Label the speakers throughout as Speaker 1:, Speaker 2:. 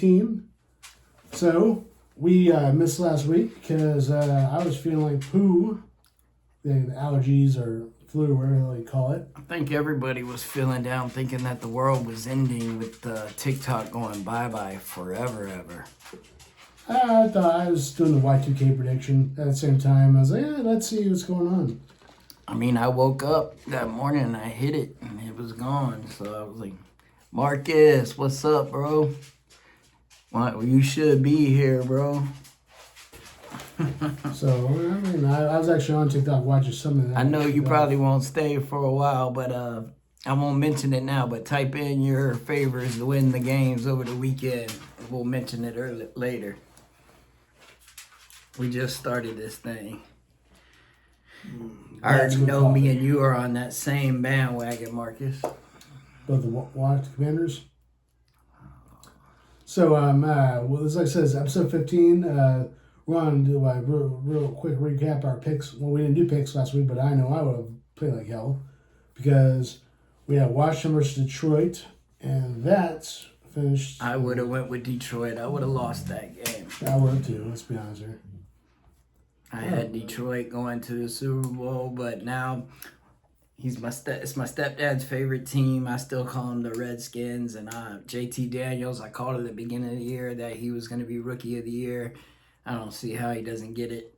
Speaker 1: team. So we missed last week because I was feeling like poo, the allergies or flu, whatever they call it.
Speaker 2: I think everybody was feeling down, thinking that the world was ending with TikTok going bye-bye forever, ever.
Speaker 1: I thought I was doing the Y2K prediction at the same time. I was like, let's see what's going on.
Speaker 2: I mean, I woke up that morning and I hit it and it was gone. So I was like, Marcus, what's up, bro? Well, you should be here, bro.
Speaker 1: So, I mean, I was actually on TikTok watching something.
Speaker 2: I know you probably won't stay for a while, but I won't mention it now. But type in your favors to win the games over the weekend. We'll mention it later. We just started this thing. I already know me and you are on that same bandwagon, Marcus.
Speaker 1: Both the Watch Commanders. So, well, as I said, it's episode 15. We're going to do a real quick recap our picks. Well, we didn't do picks last week, but I know I would have played like hell because we had Washington versus Detroit, and that's finished.
Speaker 2: I would have went with Detroit. I would have lost that game.
Speaker 1: I would have too. Let's be honest here.
Speaker 2: I had Detroit going to the Super Bowl, but now it's my stepdad's favorite team. I still call him the Redskins, and JT Daniels. I called at the beginning of the year that he was going to be Rookie of the Year. I don't see how he doesn't get it,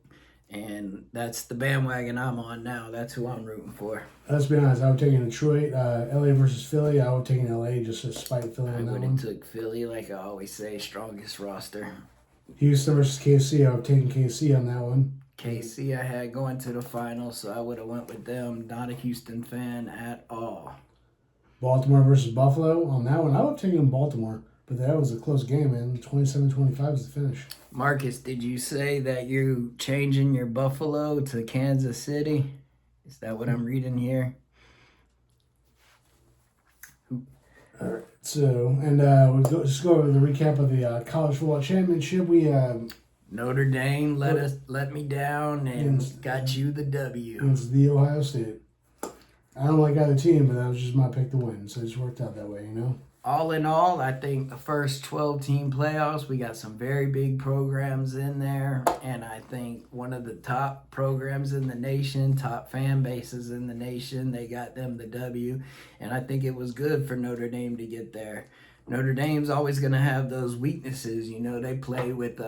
Speaker 2: and that's the bandwagon I'm on now. That's who I'm rooting for.
Speaker 1: Let's be honest. I would take Detroit, LA versus Philly. I would take LA just to spite Philly.
Speaker 2: I would have took Philly, like I always say, strongest roster.
Speaker 1: Houston versus KC. I would take KC on that one.
Speaker 2: KC I had going to the finals, so I would have went with them. Not a Houston fan at all.
Speaker 1: Baltimore versus Buffalo. On that one, I would have taken Baltimore, but that was a close game, man. 27-25 was the finish.
Speaker 2: Marcus, did you say that you're changing your Buffalo to Kansas City? Is that what I'm reading here?
Speaker 1: All right. So, and we'll just go over the recap of the college football championship. We
Speaker 2: Notre Dame let me down and got you the W.
Speaker 1: Against the Ohio State. I don't like either team, but that was just my pick to win, so it just worked out that way, you know?
Speaker 2: All in all, I think the first 12-team playoffs, we got some very big programs in there, and I think one of the top programs in the nation, top fan bases in the nation, they got them the W, and I think it was good for Notre Dame to get there. Notre Dame's always going to have those weaknesses, you know, they play with...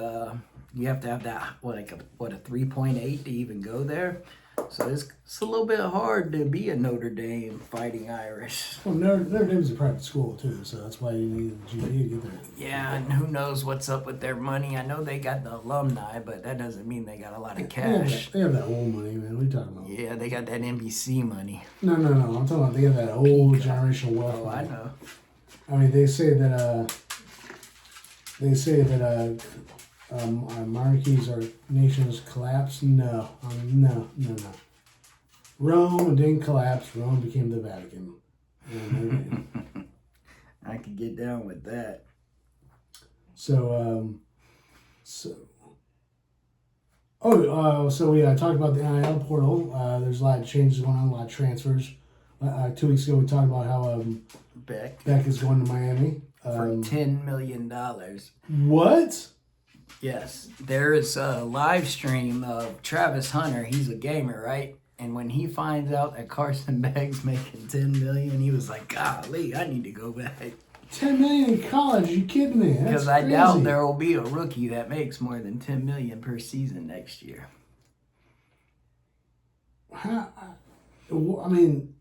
Speaker 2: you have to have that, a 3.8 to even go there. So it's a little bit hard to be a Notre Dame Fighting Irish.
Speaker 1: Well, Notre Dame's a private school, too, so that's why you need the GPA to get there.
Speaker 2: Yeah, and who knows what's up with their money. I know they got the alumni, but that doesn't mean they got a lot of cash.
Speaker 1: They have that old money, man. What are you talking about?
Speaker 2: Yeah, they got that NBC money.
Speaker 1: No. I'm talking about they have that old generational wealth.
Speaker 2: Oh,
Speaker 1: money.
Speaker 2: I know.
Speaker 1: I mean, they say that monarchies or nations collapse. No. Rome didn't collapse. Rome became the Vatican.
Speaker 2: I could get down with that.
Speaker 1: So we talked about the NIL portal. There's a lot of changes going on, a lot of transfers. 2 weeks ago, we talked about how Beck is going to Miami.
Speaker 2: For $10 million.
Speaker 1: What?
Speaker 2: Yes. There is a live stream of Travis Hunter. He's a gamer, right? And when he finds out that Carson Beck's making $10 million, he was like, golly, I need to go back.
Speaker 1: $10 million in college? Are you kidding me?
Speaker 2: Because I doubt there will be a rookie that makes more than $10 million per season next year.
Speaker 1: I mean...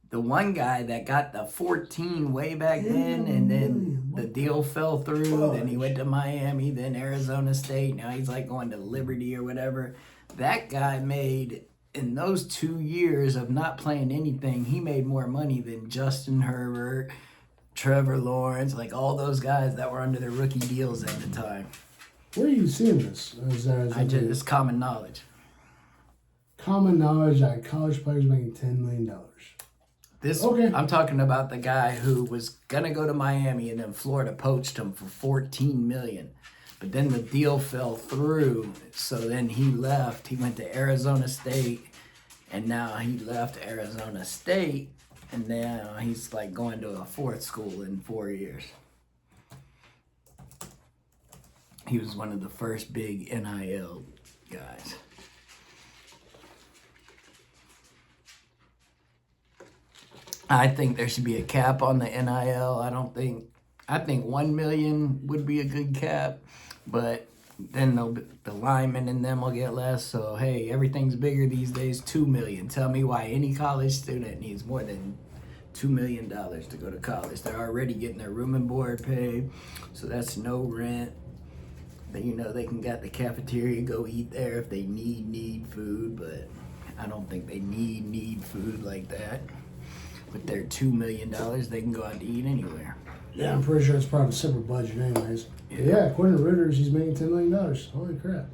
Speaker 2: The one guy that got the 14 way back then, and then the deal fell through, then he went to Miami, then Arizona State, now he's like going to Liberty or whatever. That guy made, in those 2 years of not playing anything, he made more money than Justin Herbert, Trevor Lawrence, like all those guys that were under their rookie deals at the time.
Speaker 1: Where are you seeing this?
Speaker 2: It's common knowledge.
Speaker 1: Common knowledge that college players making $10 million.
Speaker 2: I'm talking about the guy who was going to go to Miami and then Florida poached him for $14 million. But then the deal fell through, so then he left. He went to Arizona State, and now he left Arizona State, and now he's like going to a fourth school in 4 years. He was one of the first big NIL guys. I think there should be a cap on the NIL. I think 1 million would be a good cap, but then the linemen and them will get less. So hey, everything's bigger these days. 2 million. Tell me why any college student needs more than $2 million to go to college. They're already getting their room and board paid, so that's no rent. They can get the cafeteria, go eat there if they need food, but I don't think they need food like that. With their $2 million, they can go out to eat anywhere.
Speaker 1: Yeah, I'm pretty sure it's part of a separate budget anyways. Yeah, according to Reuters, he's making $10 million. Holy crap.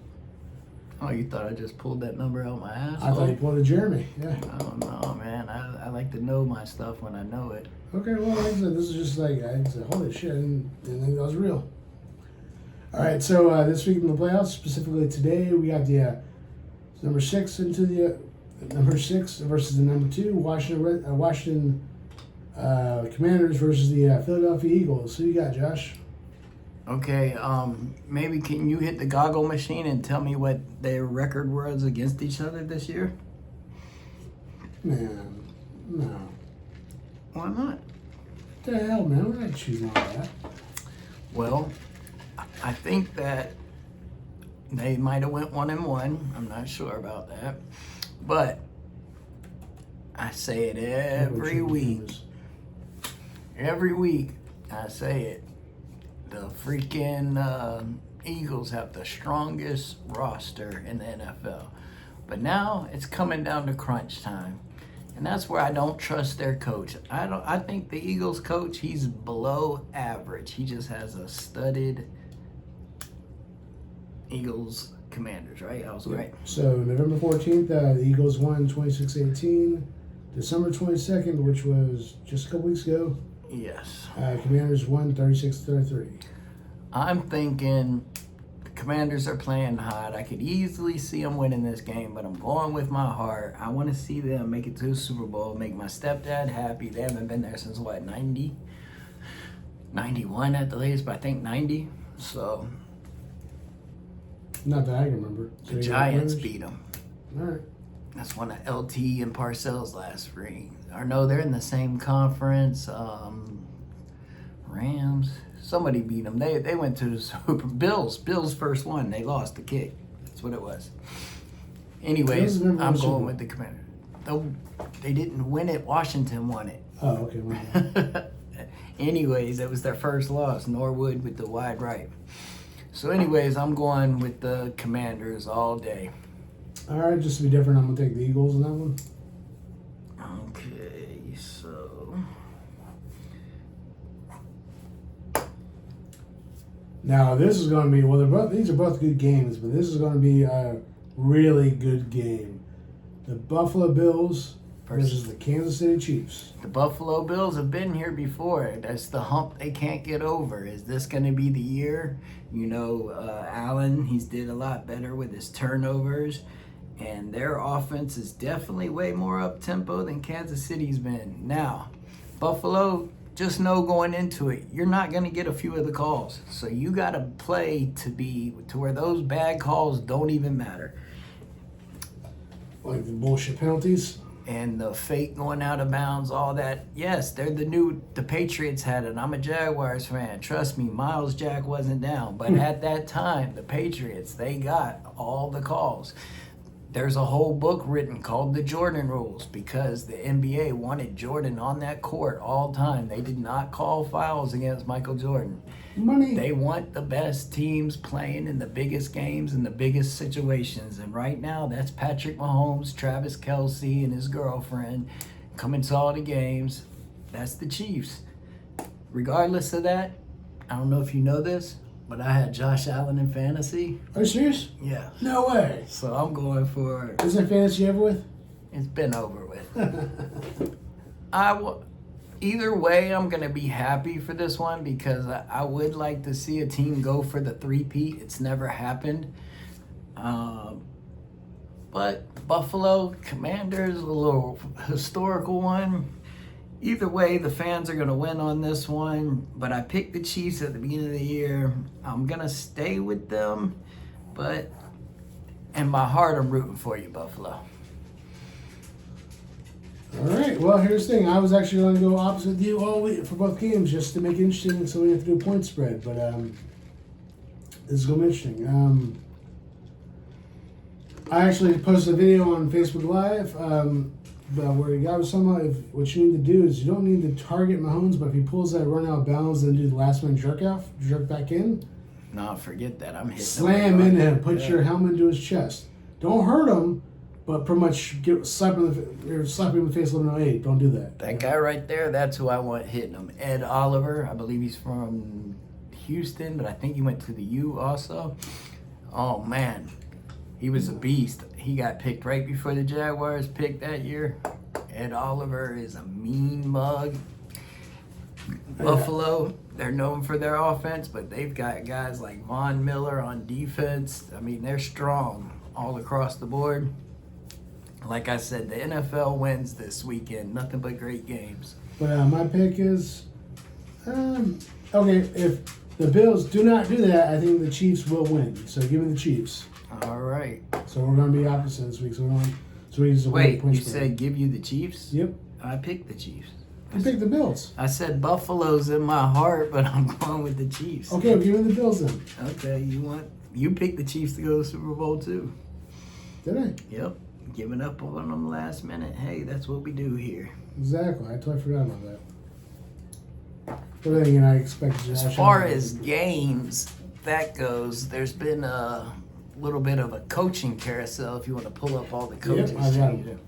Speaker 2: Oh, you thought I just pulled that number out my ass?
Speaker 1: I thought he pulled a Jeremy, yeah.
Speaker 2: Oh, no, man. I like to know my stuff when I know it.
Speaker 1: Okay, well, like I said, this is just like, I said, holy shit, I didn't think that was real. All right, so this week in the playoffs, specifically today, we got the number 6 into the number 6 versus the number 2, Washington Commanders versus the Philadelphia Eagles. Who you got, Josh?
Speaker 2: Okay, maybe can you hit the goggle machine and tell me what their record was against each other this year?
Speaker 1: Man, no.
Speaker 2: Why not?
Speaker 1: What the hell, man? We're not choosing all that.
Speaker 2: Well, I think that they might have went 1-1. I'm not sure about that. But I say it every week. Every week I say it. The freaking Eagles have the strongest roster in the NFL. But now it's coming down to crunch time. And that's where I don't trust their coach. I think the Eagles coach, he's below average. He just has a studded Eagles Commanders, right? I was right.
Speaker 1: So November 14th, the Eagles won 26-18. December 22nd, which was just a couple weeks ago,
Speaker 2: Yes.
Speaker 1: Commanders won 36-33.
Speaker 2: I'm thinking the Commanders are playing hot. I could easily see them winning this game, but I'm going with my heart. I want to see them make it to the Super Bowl, make my stepdad happy. They haven't been there since, 90? 91 at the latest, but I think 90. So
Speaker 1: Not that I can remember. So
Speaker 2: the
Speaker 1: you got
Speaker 2: Giants
Speaker 1: Commanders?
Speaker 2: beat them.
Speaker 1: All right.
Speaker 2: That's one of LT and Parcells last ring. Or no, they're in the same conference. Rams. Somebody beat them. They went to the Super Bills. Bills first one. They lost the kick. That's what it was. Anyways,
Speaker 1: Bills never won
Speaker 2: I'm
Speaker 1: Super
Speaker 2: going
Speaker 1: Bowl.
Speaker 2: with the Commanders. Though they didn't win it. Washington won it.
Speaker 1: Oh, okay. Well,
Speaker 2: Anyways, that was their first loss. Norwood with the wide right. So anyways, I'm going with the Commanders all day.
Speaker 1: all right, just to be different, I'm going to take the Eagles in that one.
Speaker 2: Okay, so
Speaker 1: Now, this is going to be, well, these are both good games, but this is going to be a really good game. The Buffalo Bills versus the Kansas City Chiefs.
Speaker 2: the Buffalo Bills have been here before. That's the hump they can't get over. Is this going to be the year? Allen, he's did a lot better with his turnovers. And their offense is definitely way more up-tempo than Kansas City's been. Now, Buffalo, just know going into it, you're not going to get a few of the calls. So you got to play to where those bad calls don't even matter.
Speaker 1: Like the bullshit penalties.
Speaker 2: And the fake going out of bounds, all that. Yes, the Patriots had it. I'm a Jaguars fan. Trust me, Miles Jack wasn't down. But at that time, the Patriots, they got all the calls. There's a whole book written called The Jordan Rules because the NBA wanted Jordan on that court all time. They did not call fouls against Michael Jordan.
Speaker 1: Money.
Speaker 2: They want the best teams playing in the biggest games and the biggest situations. And right now, that's Patrick Mahomes, Travis Kelce, and his girlfriend coming to all the games. That's the Chiefs. Regardless of that, I don't know if you know this, but I had Josh Allen in fantasy.
Speaker 1: Are you serious?
Speaker 2: Yeah.
Speaker 1: No way.
Speaker 2: So I'm going for
Speaker 1: Is that fantasy ever with?
Speaker 2: it's been over with. Either way, I'm going to be happy for this one because I would like to see a team go for the three-peat. It's never happened. But Buffalo Commanders, a little historical one. Either way, the fans are going to win on this one, but I picked the Chiefs at the beginning of the year. I'm going to stay with them, but in my heart, I'm rooting for you, Buffalo.
Speaker 1: All right. Well, here's the thing. I was actually going to go opposite with you all week for both games just to make it interesting, so we have to do a point spread. But this is going to be interesting. I actually posted a video on Facebook Live where the guy was talking about what you need to do is you don't need to target Mahomes, but if he pulls that run out of bounds and do the last man jerk back in.
Speaker 2: No, forget that. I'm hitting
Speaker 1: Slam into him. Put your helmet into his chest. Don't hurt him, but pretty much slap him in the face. Let him know, hey, don't do that.
Speaker 2: That guy right there, that's who I want hitting him. Ed Oliver, I believe he's from Houston, but I think he went to the U also. Oh, man. He was a beast. He got picked right before the Jaguars picked that year. Ed Oliver is a mean mug. Buffalo, they're known for their offense, but they've got guys like Von Miller on defense. I mean, they're strong all across the board. Like I said, the NFL wins this weekend. Nothing but great games.
Speaker 1: But my pick is, okay, if the Bills do not do that, I think the Chiefs will win. So give me the Chiefs.
Speaker 2: All right.
Speaker 1: So we're going to be opposite this week.
Speaker 2: Wait, you said give you the Chiefs?
Speaker 1: Yep.
Speaker 2: I picked the Chiefs.
Speaker 1: You picked the Bills.
Speaker 2: I said Buffalo's in my heart, but I'm going with the Chiefs.
Speaker 1: Okay, well, give me the Bills then.
Speaker 2: Okay, you picked the Chiefs to go to the Super Bowl too.
Speaker 1: Did I?
Speaker 2: Yep. Giving up on them last minute. Hey, that's what we do here.
Speaker 1: Exactly. I totally forgot about that. But then again, I expected
Speaker 2: As far as games that goes, there's been a little bit of a coaching carousel if you want to pull up all the coaches.
Speaker 1: Yep, I got it.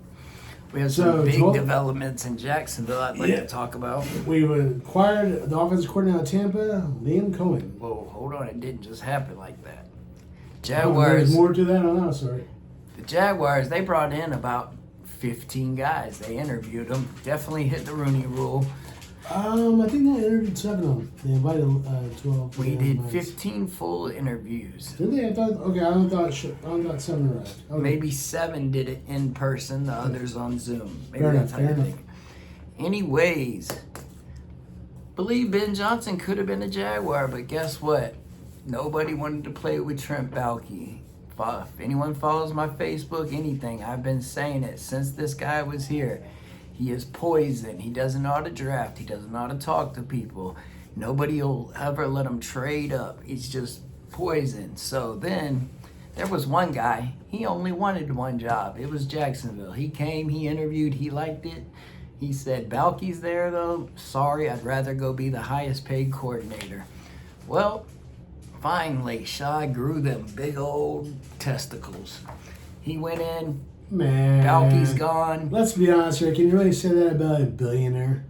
Speaker 2: We have some big developments in Jacksonville I'd like to talk about.
Speaker 1: We acquired the offensive coordinator out of Tampa, Liam Cohen.
Speaker 2: Whoa, hold on. It didn't just happen like that.
Speaker 1: There's
Speaker 2: Jaguars.
Speaker 1: more to that on that, sorry.
Speaker 2: The Jaguars, they brought in about 15 guys. They interviewed them. Definitely hit the Rooney Rule.
Speaker 1: I think they interviewed 7 of them. They invited 12.
Speaker 2: We did 15 full interviews.
Speaker 1: Did they? I only thought 7 arrived. Okay.
Speaker 2: Maybe 7 did it in person, the others on Zoom. Maybe
Speaker 1: Fair
Speaker 2: that's
Speaker 1: enough,
Speaker 2: how you
Speaker 1: fair
Speaker 2: think. Anyways, believe Ben Johnson could have been a Jaguar, but guess what? Nobody wanted to play with Trent Baalke. If anyone follows my Facebook, anything, I've been saying it since this guy was here. He is poison. He doesn't know how to draft. He doesn't know how to talk to people. Nobody will ever let him trade up. He's just poison. So then there was one guy. He only wanted one job. It was Jacksonville. He came, he interviewed, he liked it. He said, Baalke's there though. Sorry, I'd rather go be the highest paid coordinator. Well, finally, Shaw grew them big old testicles. He went in.
Speaker 1: Man.
Speaker 2: Baalke's gone.
Speaker 1: Let's be honest here. Can you really say that about a billionaire?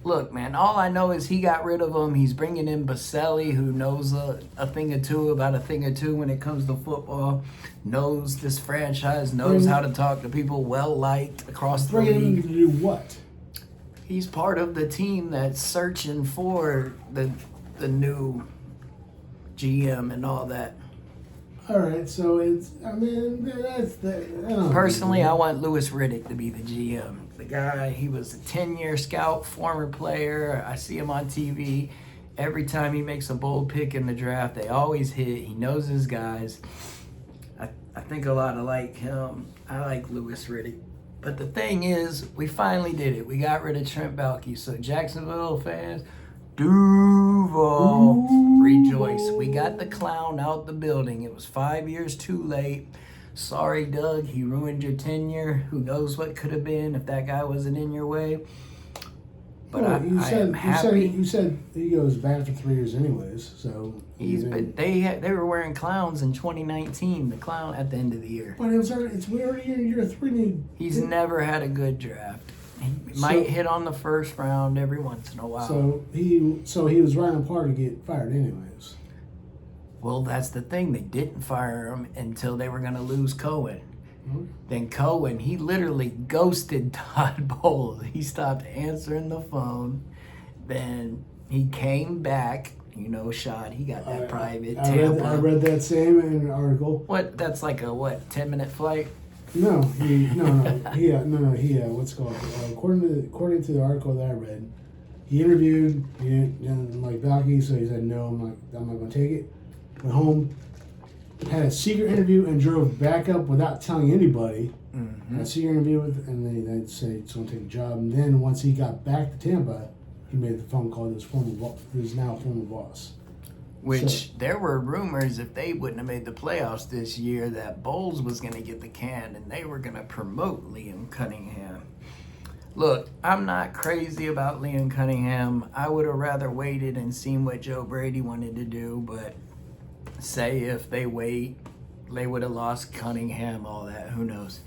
Speaker 2: Look, man, all I know is he got rid of him. He's bringing in Baselli, who knows a thing or two about a thing or two when it comes to football, knows this franchise, knows how to talk to people, well-liked across the
Speaker 1: Bringing him
Speaker 2: league.
Speaker 1: to do what?
Speaker 2: He's part of the team that's searching for the new GM and all that.
Speaker 1: All right, so that's the.
Speaker 2: Personally, I want Louis Riddick to be the GM. The guy, he was a 10-year scout, former player. I see him on TV. Every time he makes a bold pick in the draft, they always hit. He knows his guys. I think a lot of like him. I like Louis Riddick. But the thing is, we finally did it. We got rid of Trent Baalke. So Jacksonville fans, Duval, rejoice. We got the clown out the building. It was 5 years too late. Sorry, Doug. He ruined your tenure. Who knows what could have been if that guy wasn't in your way. But I am happy.
Speaker 1: You said he goes back for 3 years anyways. So
Speaker 2: they were wearing clowns in 2019. The clown at the end of the year.
Speaker 1: But we're already in year 3.
Speaker 2: He's never had a good draft. He might hit on the first round every once in a while.
Speaker 1: So he was right on par to get fired anyways.
Speaker 2: Well, that's the thing. They didn't fire him until they were going to lose Cohen.
Speaker 1: Mm-hmm.
Speaker 2: Then Cohen, he literally ghosted Todd Bowles. He stopped answering the phone. Then he came back. You know, Shad, he got that private Tampa.
Speaker 1: I read that same in an article.
Speaker 2: What? That's like a 10-minute flight?
Speaker 1: No, he what's it called? According to the article that I read, he interviewed, he didn't like Valky, so he said no, I'm not gonna take it. Went home, had a secret interview, and drove back up without telling anybody. Had a secret interview with, and they said he's gonna take a job. And then once he got back to Tampa, he made the phone call to his now former boss.
Speaker 2: Which there were rumors if they wouldn't have made the playoffs this year that Bowles was going to get the can and they were going to promote Liam Cunningham. Look, I'm not crazy about Liam Cunningham. I would have rather waited and seen what Joe Brady wanted to do, but say if they wait, they would have lost Cunningham, all that. Who knows?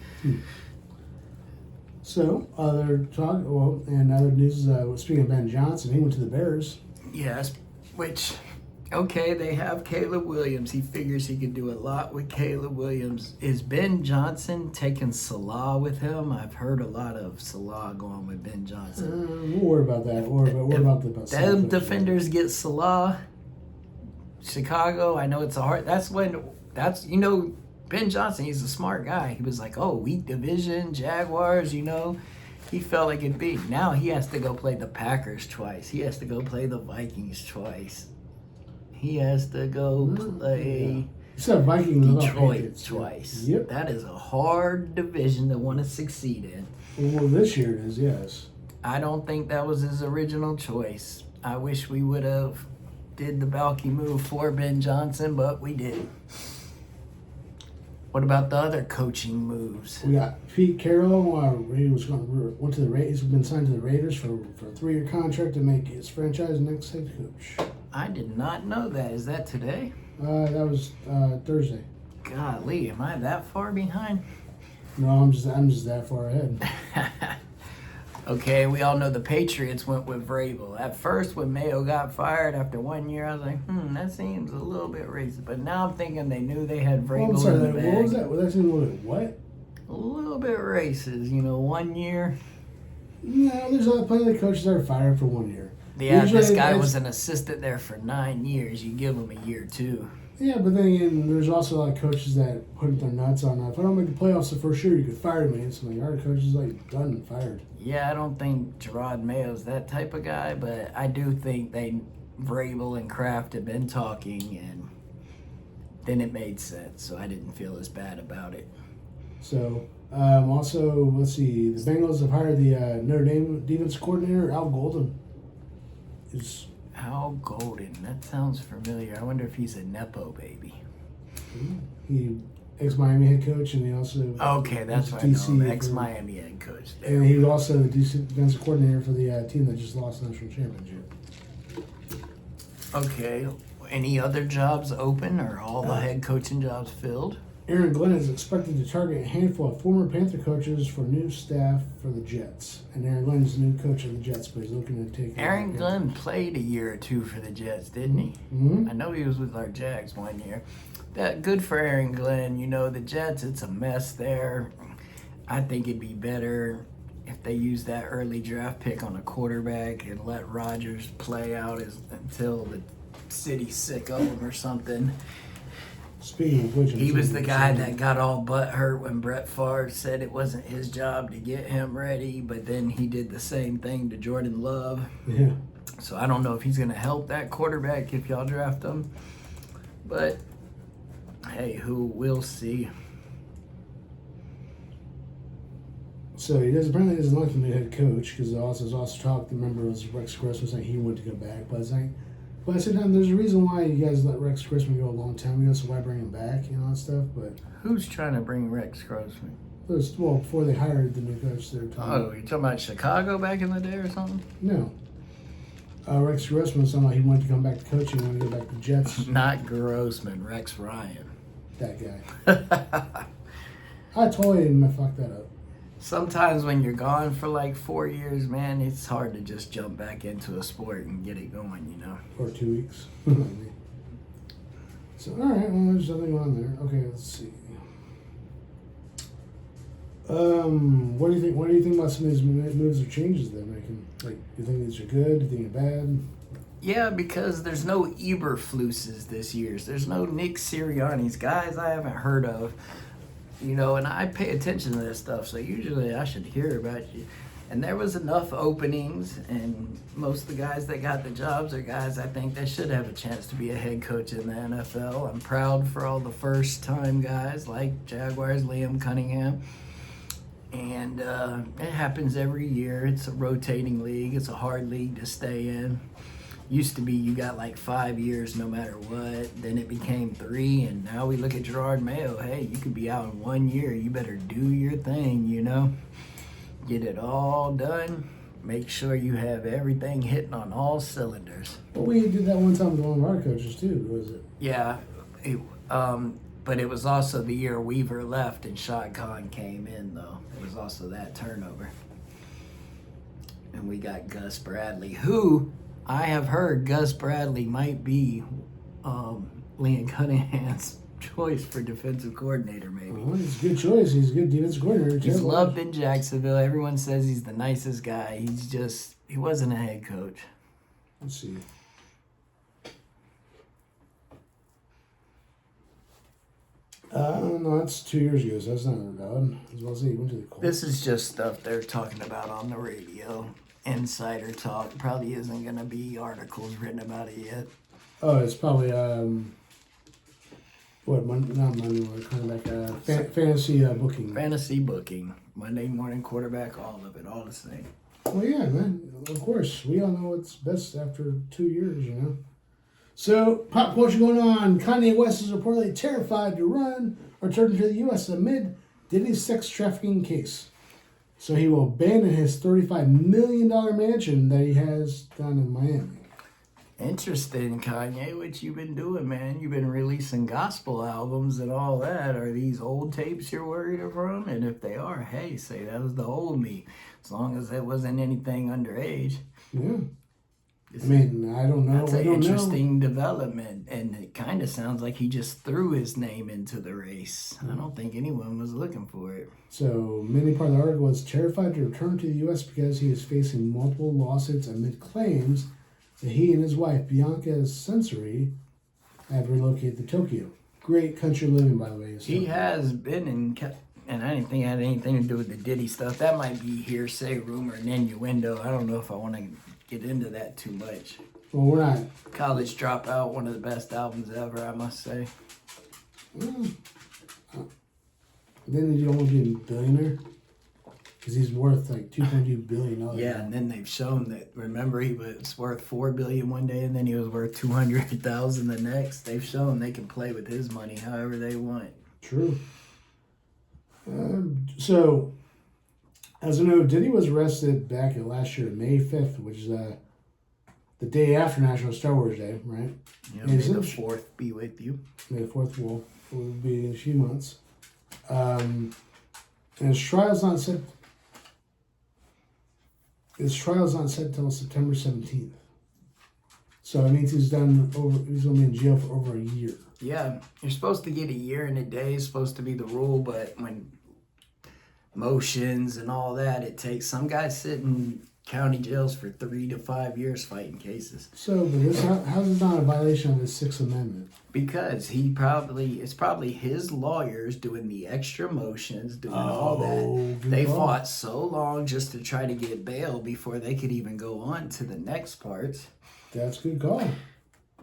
Speaker 1: So, other talk, well, and other news, speaking of Ben Johnson, he went to the Bears.
Speaker 2: Yes, which... Okay, they have Caleb Williams. He figures he could do a lot with Caleb Williams. Is Ben Johnson taking Salah with him? I've heard a lot of Salah going with Ben Johnson.
Speaker 1: We'll worry about that. What about the
Speaker 2: them defenders get Salah, Chicago. I know it's a hard. Ben Johnson. He's a smart guy. He was like, oh, weak division, Jaguars. He felt like it'd be. Now he has to go play the Packers twice. He has to go play the Vikings twice. He has to go play Detroit twice.
Speaker 1: Yep.
Speaker 2: That is a hard division to want to succeed in.
Speaker 1: Well, this year it is, yes.
Speaker 2: I don't think that was his original choice. I wish we would have did the Balky move for Ben Johnson, but we didn't. What about the other coaching moves?
Speaker 1: We got Pete Carroll. Went to the Raiders. He's been signed to the Raiders for a 3-year contract to make his franchise next head coach.
Speaker 2: I did not know that. Is that today?
Speaker 1: That was Thursday.
Speaker 2: Golly, am I that far behind?
Speaker 1: No, I'm just that far ahead.
Speaker 2: Okay, we all know the Patriots went with Vrabel. At first, when Mayo got fired after 1 year, I was like, that seems a little bit racist. But now I'm thinking they knew they had Vrabel in the bag.
Speaker 1: What was that? That seemed a little bit what?
Speaker 2: A little bit racist, 1 year.
Speaker 1: No, there's plenty of coaches that are fired for 1 year.
Speaker 2: Yeah, this guy was an assistant there for 9 years. You give him a year, too.
Speaker 1: Yeah, but then again, there's also a lot of coaches that put their nuts on that. If I don't make the playoffs the first year, you could fire me. And some of the other coaches done and fired.
Speaker 2: Yeah, I don't think Gerard Mayo's that type of guy, but I do think Vrabel and Kraft have been talking, and then it made sense, so I didn't feel as bad about it.
Speaker 1: So, also, let's see, the Bengals have hired the Notre Dame defense coordinator, Al Golden.
Speaker 2: Al Golden, that sounds familiar. I wonder if he's a Nepo baby.
Speaker 1: He ex-Miami head coach, and he also
Speaker 2: that's right. Ex-Miami head coach.
Speaker 1: And he was also the defensive coordinator for the team that just lost the national championship.
Speaker 2: Okay, any other jobs open, or all the head coaching jobs filled?
Speaker 1: Aaron Glenn is expected to target a handful of former Panther coaches for new staff for the Jets. And Aaron Glenn is the new coach of the Jets, but he's looking to take...
Speaker 2: Aaron Glenn played a year or two for the Jets, didn't he?
Speaker 1: Mm-hmm.
Speaker 2: I know he was with our Jags 1 year. That good for Aaron Glenn. The Jets, it's a mess there. I think it'd be better if they use that early draft pick on a quarterback and let Rodgers play out until the city's sick of him or something.
Speaker 1: Speaking of which,
Speaker 2: he was the guy that got all butthurt when Brett Favre said it wasn't his job to get him ready, but then he did the same thing to Jordan Love.
Speaker 1: Yeah.
Speaker 2: So I don't know if he's going to help that quarterback if y'all draft him. But, hey, we'll see.
Speaker 1: So he apparently doesn't like the new head coach because there's also talk. Remember, it was Rex Grossman saying he wanted to go back, but it's like. But at the same time, there's a reason why you guys let Rex Grossman go a long time ago, so why bring him back, and stuff. But
Speaker 2: who's trying to bring Rex Grossman?
Speaker 1: Before they hired the new coach, they were talking.
Speaker 2: Oh, you're talking about Chicago back in the day or something?
Speaker 1: No. Rex Grossman was somebody he wanted to come back to coaching, he wanted to go back to Jets.
Speaker 2: Not Grossman, Rex Ryan.
Speaker 1: That guy. I totally fucked that up.
Speaker 2: Sometimes when you're gone for like 4 years, man, it's hard to just jump back into a sport and get it going,
Speaker 1: Or 2 weeks. So, all right, well, there's nothing on there. Okay, let's see. What do you think? What do you think about some of these moves or changes they're making? Like, do you think these are good? Do you think they're bad?
Speaker 2: Yeah, because there's no Eberfluses this year. There's no Nick Sirianni's, guys I haven't heard of. you know, and I pay attention to this stuff, so usually I should hear about you. And there was enough openings, and most of the guys that got the jobs are guys I think that should have a chance to be a head coach in the NFL. I'm proud for all the first-time guys like Jaguars, Liam Cunningham. And it happens every year. It's a rotating league. It's a hard league to stay in. Used to be you got like 5 years no matter what. Then it became 3, and now we look at Gerard Mayo. Hey, you could be out in 1 year. You better do your thing, you know. Get it all done. Make sure you have everything hitting on all cylinders.
Speaker 1: Well, we did that one time with one of our coaches too, was it?
Speaker 2: Yeah, but it was also the year Weaver left and Shad Khan came in, though. It was also that turnover. And we got Gus Bradley, who I have heard Gus Bradley might be Liam Cunningham's choice for defensive coordinator, maybe.
Speaker 1: Well, he's a good choice. He's a good defensive coordinator.
Speaker 2: He's loved in Jacksonville. Everyone says he's the nicest guy. He wasn't a head coach.
Speaker 1: Let's see. No, that's 2 years ago, so that's not valid. As well as he went to the Colts.
Speaker 2: This is just stuff they're talking about on the radio. Insider talk. Probably isn't going to be articles written about it yet.
Speaker 1: Oh, it's probably not Monday morning quarterback. Fantasy booking.
Speaker 2: Fantasy booking. Monday morning quarterback. All of it. All the same.
Speaker 1: Well, yeah, man. Of course, we all know what's best after 2 years, you know. So, pop culture going on. Kanye West is reportedly terrified to run or turn to the U.S. amid Diddy's sex trafficking case. So he will abandon his $35 million mansion that he has down in Miami.
Speaker 2: Interesting, Kanye. What you been doing, man? You've been releasing gospel albums and all that. Are these old tapes you're worried from? And if they are, hey, say that was the old me. As long as it wasn't anything underage.
Speaker 1: Yeah. I mean, I don't know.
Speaker 2: That's an interesting development, and it kind of sounds like he just threw his name into the race. I don't think anyone was looking for it.
Speaker 1: So, many part of the article is terrified to return to the U.S. because he is facing multiple lawsuits amid claims that he and his wife, Bianca Sensory, have relocated to Tokyo. Great country living, by the way.
Speaker 2: He has been in, and I didn't think it had anything to do with the Diddy stuff. That might be hearsay, rumor, and innuendo. I don't know if I want to get into that too much.
Speaker 1: Well, we're not.
Speaker 2: College Dropout, one of the best albums ever, I must say.
Speaker 1: Then you don't want to be a billionaire? Because he's worth like $2.2 billion.
Speaker 2: Yeah, and then they've shown that, remember, he was worth $4 billion one day, and then he was worth $200,000 the next. They've shown they can play with his money however they want.
Speaker 1: True. So, as you know, Diddy was arrested back in last year, May 5th, which is the day after National Star Wars Day, right?
Speaker 2: Yeah, may the 4th be with you.
Speaker 1: May the 4th will be in a few months. And his trial's not set. His trial's not set until September 17th. So it means he's going to be in jail for over a year.
Speaker 2: Yeah, you're supposed to get a year and a day is supposed to be the rule, but when motions and all that, it takes some guys sit in county jails for 3 to 5 years fighting cases.
Speaker 1: So, but how's this not a violation of the Sixth Amendment?
Speaker 2: Because it's probably his lawyers doing the extra motions, doing all that. They fought so long just to try to get bail before they could even go on to the next parts.
Speaker 1: That's a good call.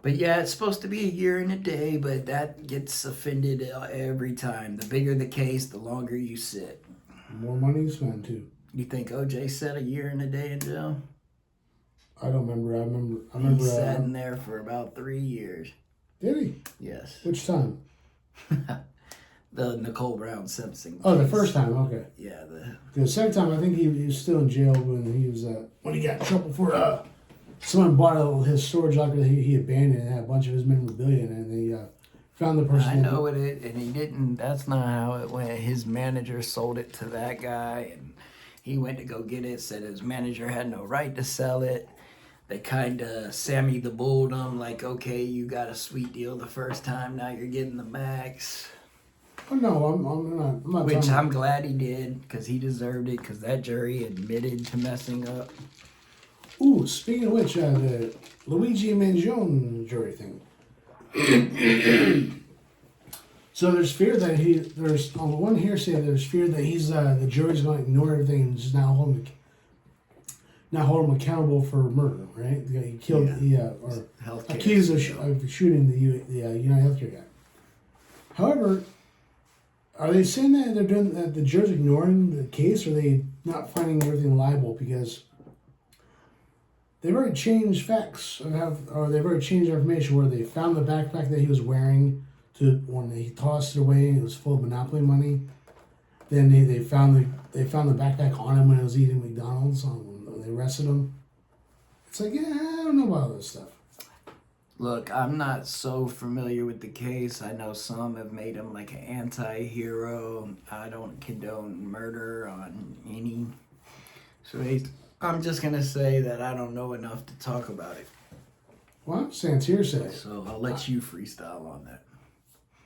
Speaker 2: But yeah, it's supposed to be a year and a day, but that gets offended every time. The bigger the case, the longer you sit.
Speaker 1: More money you spend, too.
Speaker 2: You think OJ sat a year and a day in jail?
Speaker 1: I don't remember. I remember.
Speaker 2: He sat in there for about 3 years.
Speaker 1: Did he?
Speaker 2: Yes.
Speaker 1: Which time?
Speaker 2: The Nicole Brown Simpson case.
Speaker 1: Oh, the first time. Okay.
Speaker 2: Yeah.
Speaker 1: The second time, I think he was still in jail when he got in trouble for someone bought his storage locker that he abandoned and had a bunch of his memorabilia in it, and they found the person.
Speaker 2: I know it, and he didn't. That's not how it went. His manager sold it to that guy, and he went to go get it. Said his manager had no right to sell it. They kind of Sammy the Bulled him, like, okay, you got a sweet deal the first time. Now you're getting the max.
Speaker 1: Oh no, I'm not.
Speaker 2: Which I'm glad he did, because he deserved it. Because that jury admitted to messing up.
Speaker 1: Ooh, speaking of which, the Luigi Mangione jury thing. So there's fear that there's on the one hearsay there's fear that the jury's going to ignore everything and just now hold him accountable for murder, right? He killed or
Speaker 2: Healthcare
Speaker 1: accused of
Speaker 2: system.
Speaker 1: shooting the United Healthcare guy. However, are they saying that they're doing that the jury's ignoring the case, or are they not finding everything liable because they've already changed facts or they've already changed information where they found the backpack that he was wearing to when he tossed it away and it was full of Monopoly money. Then they found the backpack on him when he was eating McDonald's when they arrested him. It's like, yeah, I don't know about all this stuff.
Speaker 2: Look, I'm not so familiar with the case. I know some have made him like an anti-hero. I don't condone murder on any race. I'm just going to say that I don't know enough to talk about it.
Speaker 1: Well, I'm saying it's hearsay.
Speaker 2: So I'll let you freestyle on that.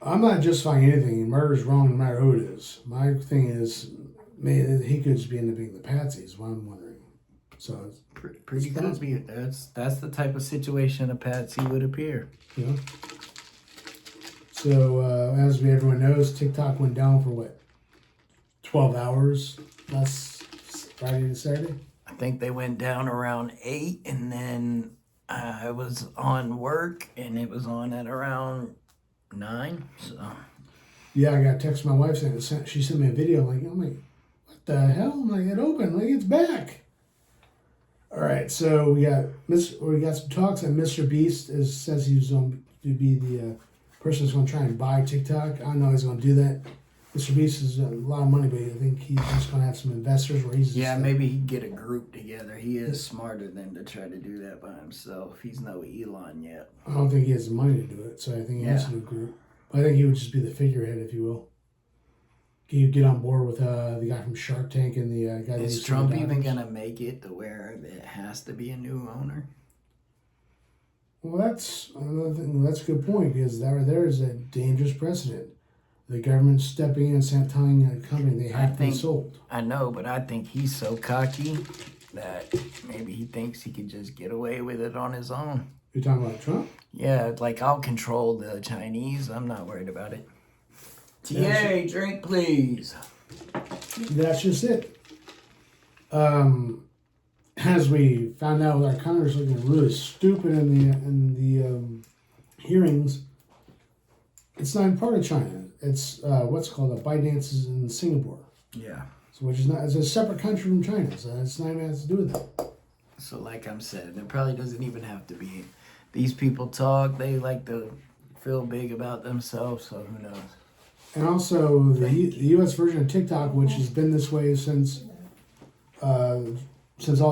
Speaker 1: I'm not justifying anything. Murder's wrong no matter who it is. My thing is, maybe he could just be into being the patsy is what I'm wondering. So it's
Speaker 2: pretty could be. That's the type of situation a patsy would appear.
Speaker 1: you know. So as everyone knows, TikTok went down for what, 12 hours last Friday to Saturday.
Speaker 2: I think they went down around 8, and then I was on work, and it was on at around 9. So
Speaker 1: Yeah, I got a text from my wife saying she sent me a video. I'm like, what the hell? I'm like, it opened, like it's back. All right, so we got some talks that Mr. Beast says he's going to be the person that's going to try and buy TikTok. I don't know how he's going to do that. Mr. Beast is a lot of money, but I think he's just going to have some investors where he's
Speaker 2: maybe he'd get a group together. He is smarter than to try to do that by himself. He's no Elon yet.
Speaker 1: I don't think he has the money to do it, so I think he has to do a group. I think he would just be the figurehead, if you will. He'd get on board with the guy from Shark Tank and the guy.
Speaker 2: Is Trump even gonna make it to where it has to be a new owner?
Speaker 1: Well, that's another thing. That's a good point because that right there is a dangerous precedent. The government stepping in and telling a company they have to be sold.
Speaker 2: I know, but I think he's so cocky that maybe he thinks he could just get away with it on his own.
Speaker 1: You're talking about Trump?
Speaker 2: Yeah, like I'll control the Chinese. I'm not worried about it. TA, drink please.
Speaker 1: That's just it. As we found out with our Congress looking really stupid in the hearings, it's not even part of China. It's what's called a ByteDance is in Singapore.
Speaker 2: Yeah.
Speaker 1: So which is not, it's a separate country from China, so it's not even has to do with that.
Speaker 2: So like I'm saying, there probably doesn't even have to be. These people talk, they like to feel big about themselves, so who knows.
Speaker 1: And also the U.S. version of TikTok, which has been this way since all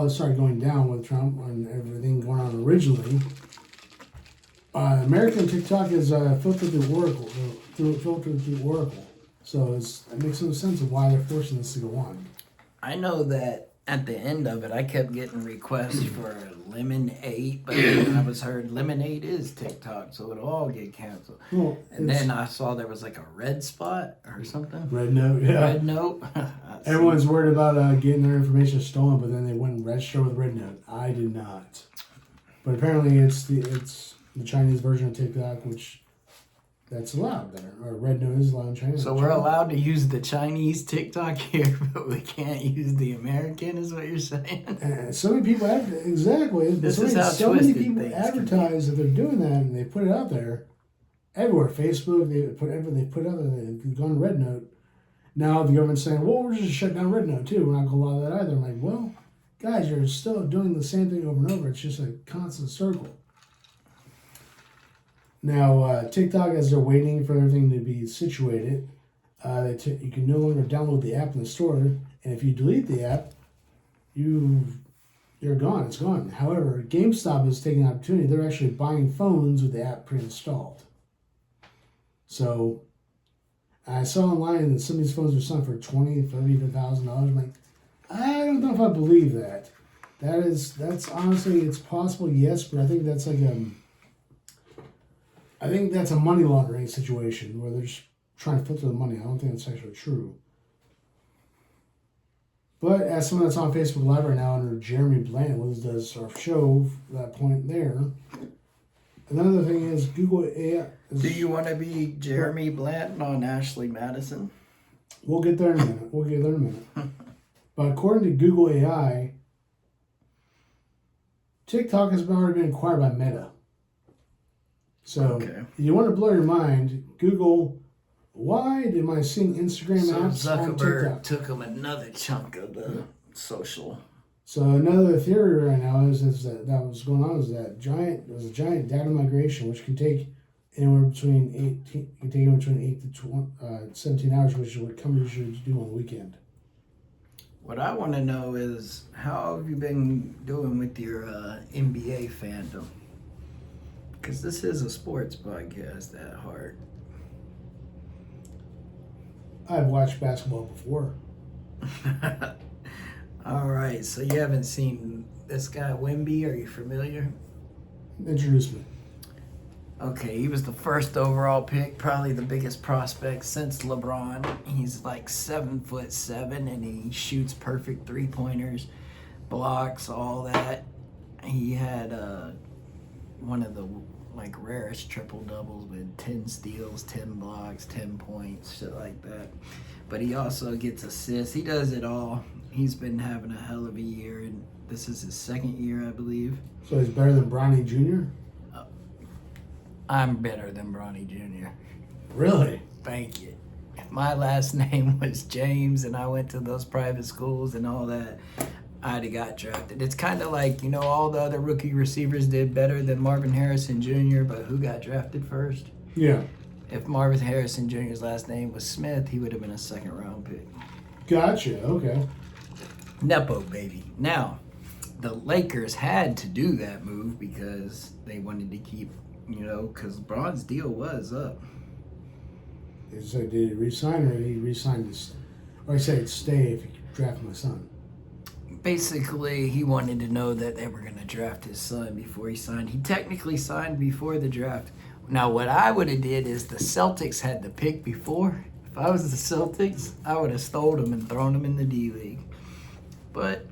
Speaker 1: this started going down with Trump and everything going on originally. American TikTok is filtered through Oracle. So it makes no sense of why they're forcing this to go on.
Speaker 2: I know that at the end of it, I kept getting requests for Lemonade, but then I was heard Lemonade is TikTok, so it'll all get canceled.
Speaker 1: Well,
Speaker 2: and then I saw there was like a red spot or something.
Speaker 1: Red Note, yeah.
Speaker 2: Red Note.
Speaker 1: Everyone's worried about getting their information stolen, but then they went and registered with Red Note. I did not. But apparently it's the Chinese version of TikTok, which that's allowed there. Or Red Note is allowed in China.
Speaker 2: So we're allowed to use the Chinese TikTok here, but we can't use the American, is what you're saying?
Speaker 1: So many people exactly.
Speaker 2: This is how
Speaker 1: so many
Speaker 2: twisted
Speaker 1: people
Speaker 2: things
Speaker 1: advertise that they're doing that, and they put it out there everywhere. Facebook, they put out there. They've gone Red Note. Now the government's saying, "Well, we're just shutting down Red Note too. We're not going to allow that either." I'm like, "Well, guys, you're still doing the same thing over and over. It's just a constant circle." Now, TikTok, as they're waiting for everything to be situated, you can no longer download the app in the store, and if you delete the app, you're gone. It's gone. However, GameStop is taking the opportunity. They're actually buying phones with the app pre-installed. So, I saw online that some of these phones are selling for $20,000, $30,000. I'm like, I don't know if I believe that. That's honestly, it's possible, yes, but I think that's like I think that's a money laundering situation where they're just trying to filter the money. I don't think that's actually true. But as someone that's on Facebook Live right now under Jeremy Bland, does our show, that point there, Another thing is Google AI.
Speaker 2: Do you want to be Jeremy Blanton on Ashley Madison?
Speaker 1: We'll get there in a minute. But according to Google AI, TikTok has already been acquired by Meta. So
Speaker 2: Okay.
Speaker 1: if you want to blow your mind, Google, why am I seeing Instagram
Speaker 2: So
Speaker 1: apps on
Speaker 2: Zuckerberg
Speaker 1: TikTok?
Speaker 2: took him another chunk of the social.
Speaker 1: So another theory right now is that what's going on is that there's a giant data migration which can take anywhere between 8 to 17 hours, which is what companies should do on the weekend.
Speaker 2: What I want to know is how have you been doing with your NBA fandom? Because this is a sports podcast at heart.
Speaker 1: I've watched basketball before.
Speaker 2: All right, so you haven't seen this guy Wemby? Are you familiar?
Speaker 1: Introduce me.
Speaker 2: Okay, he was the first overall pick, probably the biggest prospect since LeBron. He's like 7'7", and he shoots perfect 3-pointers, blocks, all that. He had one of the like rarest triple doubles with 10 steals, 10 blocks, 10 points, shit like that. But he also gets assists. He does it all. He's been having a hell of a year, and this is his second year, I believe.
Speaker 1: So he's better than Bronny Jr.?
Speaker 2: I'm better than Bronny Jr.
Speaker 1: Really?
Speaker 2: Thank you. If my last name was James and I went to those private schools and all that, I'd have got drafted. It's kind of like, all the other rookie receivers did better than Marvin Harrison Jr., but who got drafted first?
Speaker 1: Yeah.
Speaker 2: If Marvin Harrison Jr.'s last name was Smith, he would have been a second-round pick.
Speaker 1: Gotcha. Okay.
Speaker 2: Nepo, baby. Now, the Lakers had to do that move because they wanted to keep, because Braun's deal was up.
Speaker 1: So did he resign or did he resign this? Or I said stay if you draft my son.
Speaker 2: Basically, he wanted to know that they were going to draft his son before he signed. He technically signed before the draft. Now, what I would have did is the Celtics had the pick before. If I was the Celtics, I would have stole him and thrown him in the D-League. But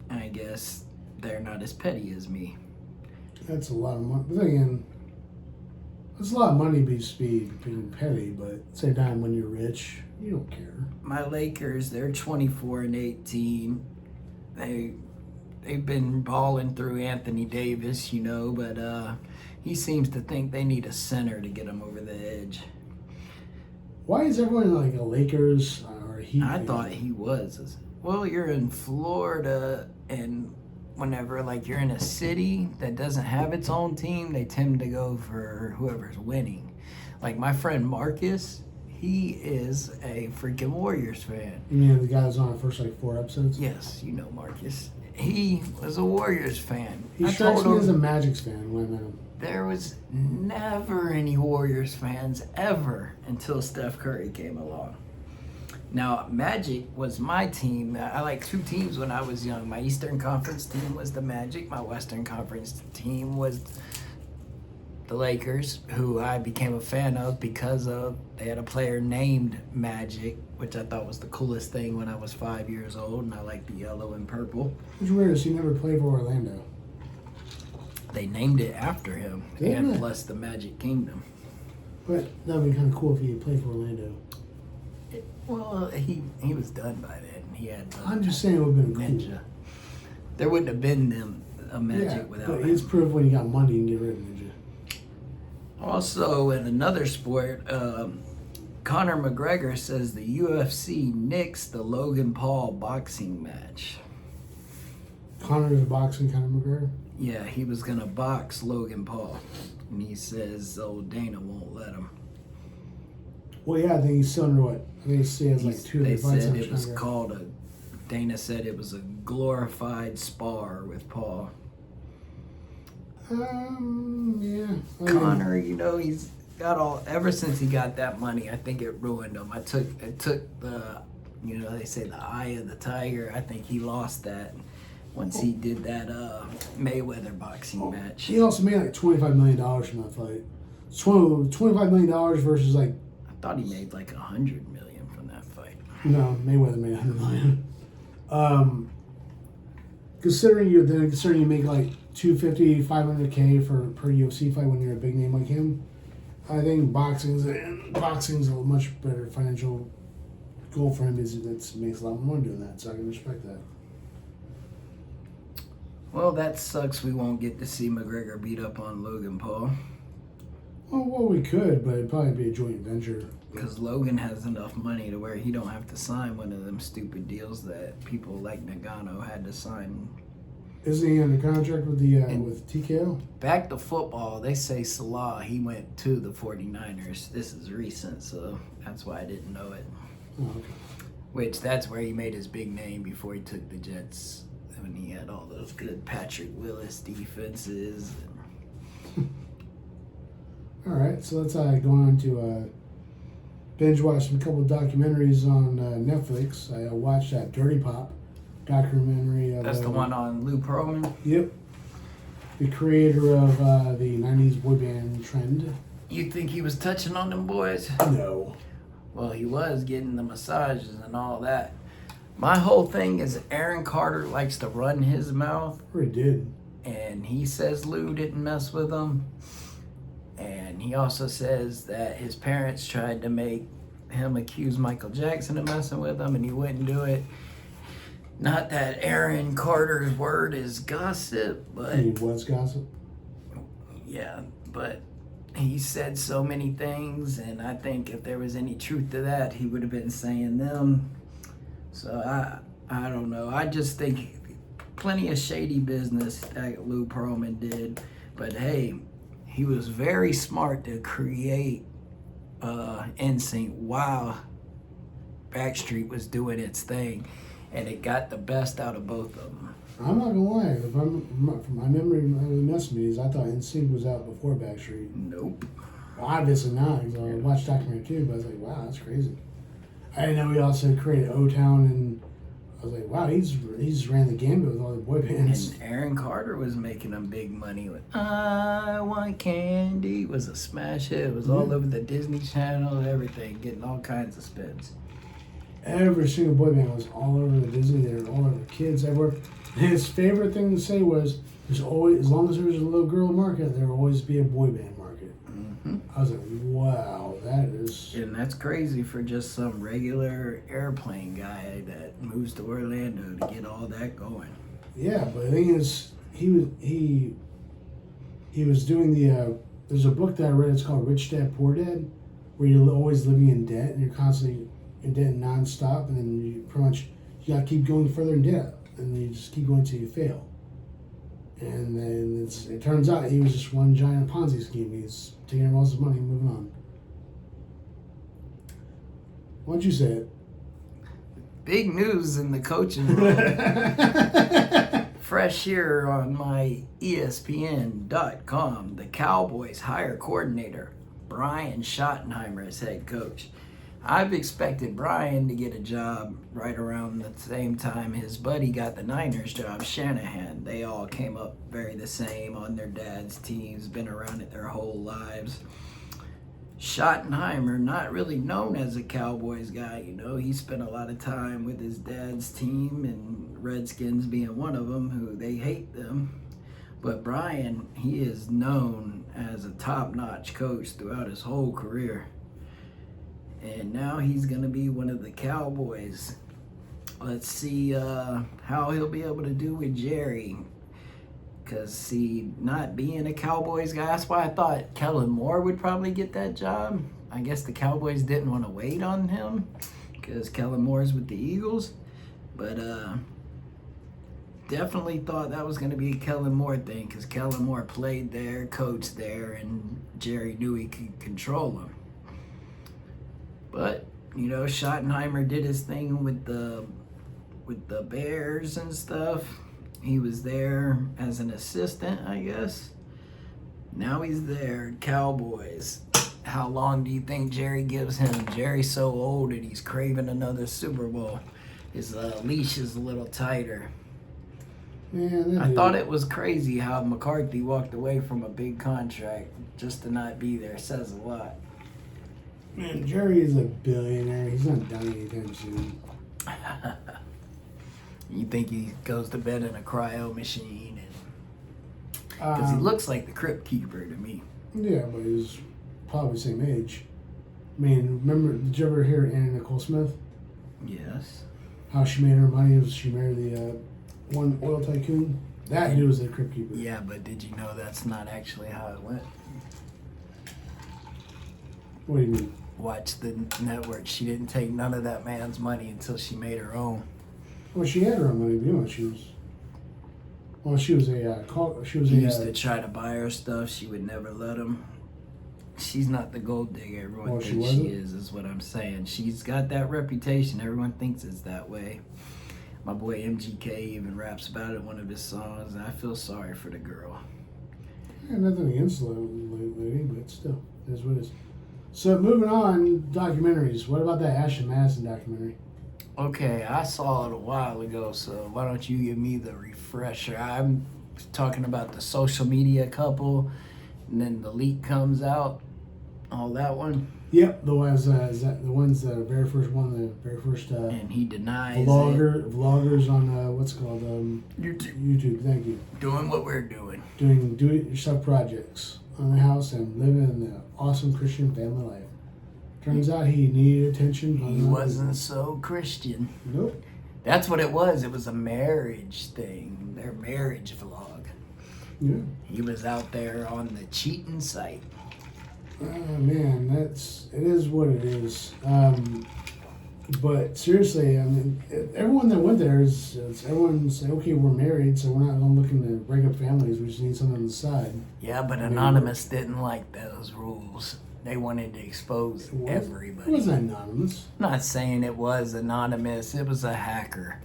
Speaker 2: I guess they're not as petty as me.
Speaker 1: That's a lot of money. But then again, it's a lot of money being petty, but at the same time, when you're rich, you don't care.
Speaker 2: My Lakers, they're 24-18. They've been balling through Anthony Davis, but he seems to think they need a center to get him over the edge.
Speaker 1: Why is everyone like a Lakers or a Heat?
Speaker 2: I thought he was. Well, you're in Florida, and whenever you're in a city that doesn't have its own team, they tend to go for whoever's winning. Like my friend Marcus, he is a freaking Warriors fan.
Speaker 1: You mean the guy that's on the first 4 episodes?
Speaker 2: Yes, Marcus. He was a Warriors fan.
Speaker 1: He strikes me as a Magic's fan when I met him.
Speaker 2: There was never any Warriors fans ever until Steph Curry came along. Now, Magic was my team. I liked 2 teams when I was young. My Eastern Conference team was the Magic. My Western Conference team was the Lakers, who I became a fan of because they had a player named Magic, which I thought was the coolest thing when I was 5 years old, and I liked the yellow and purple.
Speaker 1: Which weird is he never played for Orlando.
Speaker 2: They named it after him,
Speaker 1: Didn't
Speaker 2: and
Speaker 1: they?
Speaker 2: plus the Magic Kingdom.
Speaker 1: But that would be kind of cool if he played for Orlando.
Speaker 2: Well, he was done by then. He had
Speaker 1: I'm just saying it would have been cool.
Speaker 2: Ninja. There wouldn't have been a Magic
Speaker 1: Yeah,
Speaker 2: without
Speaker 1: but
Speaker 2: him.
Speaker 1: he's proof when you got money you can get rid of Ninja.
Speaker 2: Also, in another sport, Conor McGregor says the UFC nixed the Logan Paul boxing match.
Speaker 1: Connor's boxing Conor McGregor.
Speaker 2: Yeah, he was going to box Logan Paul. And he says old Dana won't let him.
Speaker 1: Well, yeah, I think he's still under what? I think he has 2
Speaker 2: They
Speaker 1: other fights.
Speaker 2: said
Speaker 1: on
Speaker 2: it was
Speaker 1: Conor.
Speaker 2: called Dana said it was a glorified spar with Paul.
Speaker 1: Yeah. I mean,
Speaker 2: Connor, he's got ever since he got that money, I think it ruined him. It took the, they say the eye of the tiger. I think he lost that once he did that Mayweather boxing match.
Speaker 1: he also made $25 million from that fight. $25 million versus
Speaker 2: I thought he made $100 million from that fight.
Speaker 1: no, Mayweather made $100 million. Considering you make $250, $500K per UFC fight when you're a big name like him. I think boxing's a much better financial goal for him. Is that makes a lot more money doing that, so I can respect that.
Speaker 2: Well, that sucks. We won't get to see McGregor beat up on Logan Paul.
Speaker 1: Well, we could, but it'd probably be a joint venture.
Speaker 2: Because Logan has enough money to where he don't have to sign one of them stupid deals that people like Nagano had to sign.
Speaker 1: Isn't he under contract with the with TKO?
Speaker 2: Back to football, they say Salah, he went to the 49ers. This is recent, so that's why I didn't know it.
Speaker 1: Oh, okay.
Speaker 2: Which, that's where he made his big name before he took the Jets. When he had all those good Patrick Willis defenses.
Speaker 1: All right, so let's go on to binge watch a couple of documentaries on Netflix. I watched that Dirty Pop documentary.
Speaker 2: That's the one on Lou Pearlman?
Speaker 1: Yep. The creator of the 90s boy band trend.
Speaker 2: You think he was touching on them boys?
Speaker 1: No.
Speaker 2: Well, he was getting the massages and all that. My whole thing is Aaron Carter likes to run his mouth.
Speaker 1: Or he did.
Speaker 2: And he says Lou didn't mess with him. And he also says that his parents tried to make him accuse Michael Jackson of messing with him and he wouldn't do it. Not that Aaron Carter's word is gossip, but...
Speaker 1: He was gossip?
Speaker 2: Yeah, but he said so many things, and I think if there was any truth to that, he would have been saying them. So I don't know. I just think plenty of shady business that Lou Pearlman did. But hey, he was very smart to create NSYNC while Backstreet was doing its thing. And it got the best out of both of them.
Speaker 1: I'm not gonna lie. If my memory really messed me, is I thought NSYNC was out before Backstreet.
Speaker 2: Nope.
Speaker 1: Well, obviously not. Because I watched documentary too, but I was like, wow, that's crazy. I didn't know he also created O-Town, and I was like, wow, he's ran the gambit with all the boy bands.
Speaker 2: And Aaron Carter was making them big money with I Want Candy. It was a smash hit. It was all over the Disney Channel, everything, getting all kinds of spins.
Speaker 1: Every single boy band was all over the Disney. They were all over the kids everywhere. And his favorite thing to say was, "There's always, as long as there's a little girl market, there will always be a boy band market." Mm-hmm. I was like, "Wow, that is."
Speaker 2: And that's crazy for just some regular airplane guy that moves to Orlando to get all that going.
Speaker 1: Yeah, but the thing is, he was doing the. There's a book that I read. It's called Rich Dad Poor Dad, where you're always living in debt and you're constantly in debt nonstop, and then you pretty much you gotta keep going further in debt, and you just keep going until you fail. And then it turns out he was just one giant Ponzi scheme. He's taking everyone's money and moving on. Why'd you say it?
Speaker 2: Big news in the coaching world. Fresh here on my ESPN.com. The Cowboys hire coordinator Brian Schottenheimer as head coach. I've expected Brian to get a job right around the same time his buddy got the Niners job, Shanahan. They all came up very the same on their dad's teams, been around it their whole lives. Schottenheimer, not really known as a Cowboys guy, you know, he spent a lot of time with his dad's team, and Redskins being one of them, who they hate them. But Brian, he is known as a top-notch coach throughout his whole career. And now he's going to be one of the Cowboys. Let's see how he'll be able to do with Jerry. Because, see, not being a Cowboys guy, that's why I thought Kellen Moore would probably get that job. I guess the Cowboys didn't want to wait on him because Kellen Moore's with the Eagles. But definitely thought that was going to be a Kellen Moore thing because Kellen Moore played there, coached there, and Jerry knew he could control him. But, you know, Schottenheimer did his thing with the Bears and stuff. He was there as an assistant, I guess. Now he's there, Cowboys. How long do you think Jerry gives him? Jerry's so old and he's craving another Super Bowl. His leash is a little tighter.
Speaker 1: Man,
Speaker 2: I thought it was crazy how McCarthy walked away from a big contract just to not be there. Says a lot.
Speaker 1: Man, Jerry is a billionaire. He's not done anytime soon.
Speaker 2: You think he goes to bed in a cryo machine? Because he looks like the Crypt Keeper to me.
Speaker 1: Yeah, but he's probably the same age. I mean, remember, did you ever hear Anna Nicole Smith?
Speaker 2: Yes.
Speaker 1: How she made her money was she married the one oil tycoon? That dude was the Crypt Keeper.
Speaker 2: Yeah, but did you know that's not actually how it went?
Speaker 1: What do you mean?
Speaker 2: Watch the network. She didn't take none of that man's money until she made her own.
Speaker 1: Well, she had her own money, you know, she was. Well, she was a
Speaker 2: He used to try to buy her stuff. She would never let him. She's not the gold digger everyone
Speaker 1: Well, she
Speaker 2: thinks she
Speaker 1: wasn't?
Speaker 2: is what I'm saying. She's got that reputation. Everyone thinks it's that way. My boy MGK even raps about it in one of his songs, and I feel sorry for the girl.
Speaker 1: Yeah, nothing against the lady, but still, it is what it is. So moving on, documentaries. What about that Ashton Madison documentary?
Speaker 2: Okay, I saw it a while ago, so why don't you give me the refresher? I'm talking about the social media couple, and then the leak comes out. All that one.
Speaker 1: Yep, the ones the very first one, the very first
Speaker 2: And he denies
Speaker 1: vloggers on what's it called
Speaker 2: YouTube.
Speaker 1: YouTube. Thank you.
Speaker 2: Doing what we're doing.
Speaker 1: Doing do-it-yourself projects on the house and living in the awesome Christian family life. Turns out he needed attention.
Speaker 2: He wasn't so Christian.
Speaker 1: Nope.
Speaker 2: That's what it was. It was a marriage thing. Their marriage vlog.
Speaker 1: Yeah.
Speaker 2: He was out there on the cheating site.
Speaker 1: Man, it is what it is. But seriously, I mean, everyone that went there is everyone say, okay, we're married, so we're not looking to break up families. We just need something on the side.
Speaker 2: Yeah, but Anonymous didn't like those rules. They wanted to expose everybody.
Speaker 1: It wasn't anonymous.
Speaker 2: I'm not saying it was anonymous. It was a hacker.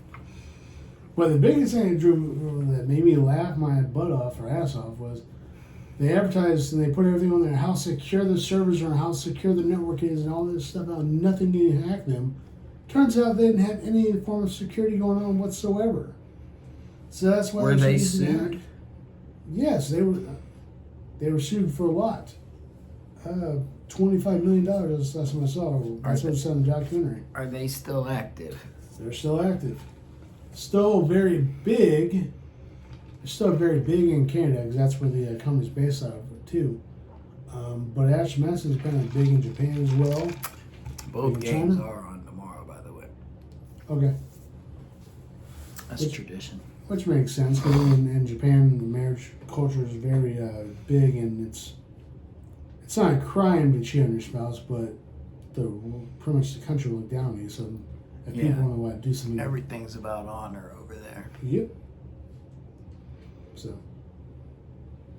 Speaker 1: Well, the biggest thing that made me laugh my butt off or ass off was they advertised and they put everything on there, how secure the servers are, how secure the network is, and all this stuff, how nothing can hack them. Turns out they didn't have any form of security going on whatsoever. So that's why
Speaker 2: Were they
Speaker 1: easy to hack.
Speaker 2: sued?
Speaker 1: Yes, they were. They were sued for a lot. $25 million. That's what I saw. That's what it said in the documentary.
Speaker 2: Are they still active?
Speaker 1: They're still active. Still very big. They're still very big in Canada because that's where the company's based out of too. But Ashton Madison's kind of big in Japan as well.
Speaker 2: Both
Speaker 1: In
Speaker 2: games
Speaker 1: China?
Speaker 2: are on tomorrow, by the way.
Speaker 1: Okay.
Speaker 2: That's tradition.
Speaker 1: Which makes sense because in Japan, the marriage culture is very big, and it's not a crime to cheat on your spouse, but pretty much the country will look down on you. So if people want to do something,
Speaker 2: Everything's about honor over there.
Speaker 1: yep. So,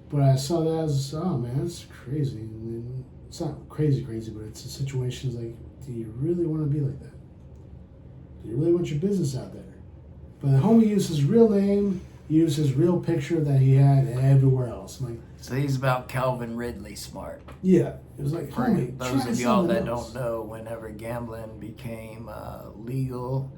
Speaker 1: but I saw that as man, that's crazy. And then, it's not crazy, but it's a situation like, do you really want to be like that? Do you really want your business out there? But the homie used his real name, used his real picture that he had everywhere else. I'm like,
Speaker 2: So he's about Calvin Ridley smart.
Speaker 1: yeah, it was like,
Speaker 2: For
Speaker 1: homie,
Speaker 2: those
Speaker 1: try
Speaker 2: of y'all
Speaker 1: something
Speaker 2: that
Speaker 1: else.
Speaker 2: don't know, whenever gambling became legal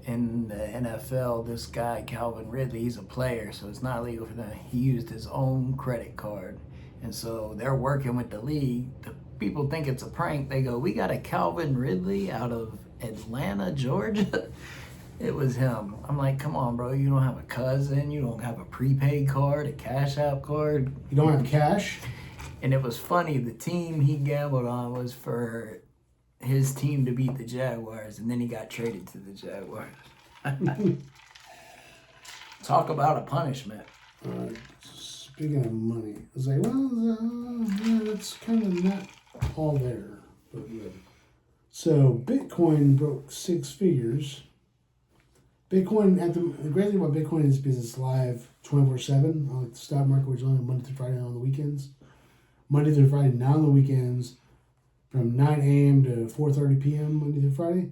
Speaker 2: in the NFL, this guy, Calvin Ridley, he's a player, so it's not legal for them. He used his own credit card. And so they're working with the league. The people think it's a prank. They go, we got a Calvin Ridley out of Atlanta, Georgia. It was him. I'm like, come on, bro. You don't have a cousin. You don't have a prepaid card, a Cash App card.
Speaker 1: You don't have cash?
Speaker 2: And it was funny. The team he gambled on was for his team to beat the Jaguars, and then he got traded to the Jaguars. Talk about a punishment.
Speaker 1: Speaking of money, I was like, well, yeah, that's kind of not all there. But good. So Bitcoin broke 6 figures. Bitcoin, the great thing about Bitcoin is because it's live 24/7 on the stock market, which is only Monday through Friday, not on the weekends. Monday through Friday, not on the weekends, from 9 a.m. to 4:30 p.m. Monday through Friday.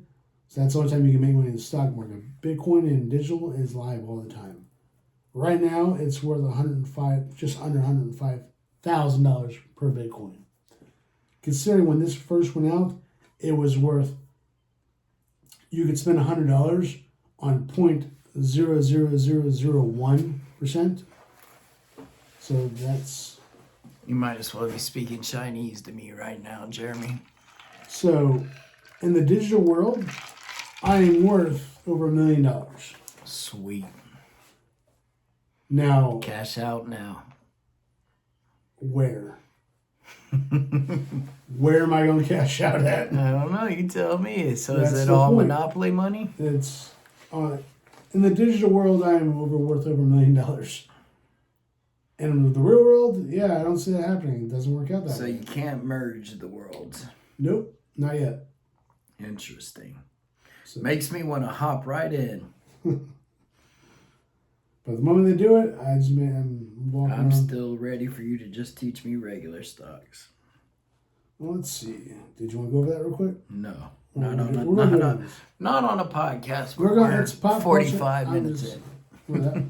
Speaker 1: So that's the only time you can make money in the stock market. Bitcoin and digital is live all the time. Right now, it's worth just under $105,000 per Bitcoin. Considering when this first went out, it was worth, you could spend $100 on 0.00001%. So that's...
Speaker 2: You might as well be speaking Chinese to me right now, Jeremy.
Speaker 1: So, in the digital world, I am worth over $1 million.
Speaker 2: Sweet.
Speaker 1: Now,
Speaker 2: Cash out now.
Speaker 1: Where? Where am I going to cash out at?
Speaker 2: I don't know. You tell me. So
Speaker 1: That's
Speaker 2: is it
Speaker 1: the
Speaker 2: all
Speaker 1: point.
Speaker 2: Monopoly money?
Speaker 1: It's in the digital world, I am worth over $1 million. And in the real world, yeah, I don't see that happening. It doesn't work out that
Speaker 2: So
Speaker 1: way.
Speaker 2: you can't merge the worlds.
Speaker 1: Nope, not yet.
Speaker 2: Interesting.
Speaker 1: So,
Speaker 2: Makes me want to hop right in.
Speaker 1: but the moment they do it, I'm walking
Speaker 2: I'm
Speaker 1: around.
Speaker 2: still ready for you to just teach me regular stocks.
Speaker 1: Well, let's see. Did you want to go over that real quick?
Speaker 2: No.
Speaker 1: We're
Speaker 2: Not
Speaker 1: gonna
Speaker 2: on,
Speaker 1: do
Speaker 2: not,
Speaker 1: this.
Speaker 2: not on a podcast.
Speaker 1: We're going. It's pop
Speaker 2: 45
Speaker 1: culture.
Speaker 2: minutes
Speaker 1: I'm
Speaker 2: in.
Speaker 1: What that?